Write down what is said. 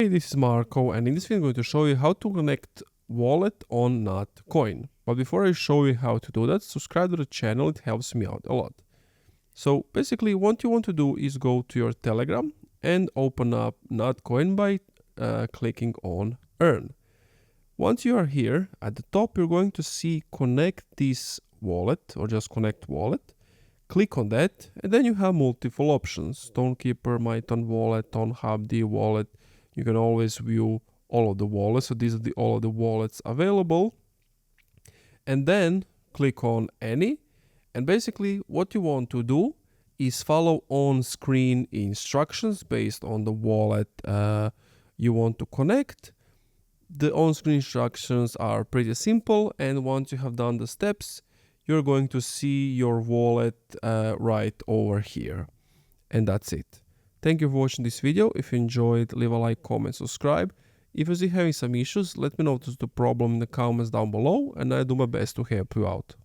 Hey, this is Marco, and in this video I'm going to show you how to connect wallet on NotCoin. But before I show you how to do that, subscribe to the channel, it helps me out a lot. So basically what you want to do is go to your Telegram and open up NotCoin by clicking on Earn. Once you are here, at the top you're going to see connect this wallet or just connect wallet. Click on that and then you have multiple options. Stonekeeper, Myton wallet, Hubd wallet. You can always view all of the wallets. So these are all of the wallets available. And then click on any. And basically what you want to do is follow on-screen instructions based on the wallet you want to connect. The on-screen instructions are pretty simple. And once you have done the steps, you're going to see your wallet right over here. And that's it. Thank you for watching this video. If you enjoyed, leave a like, comment, subscribe. If you're having some issues, let me know the problem in the comments down below and I'll do my best to help you out.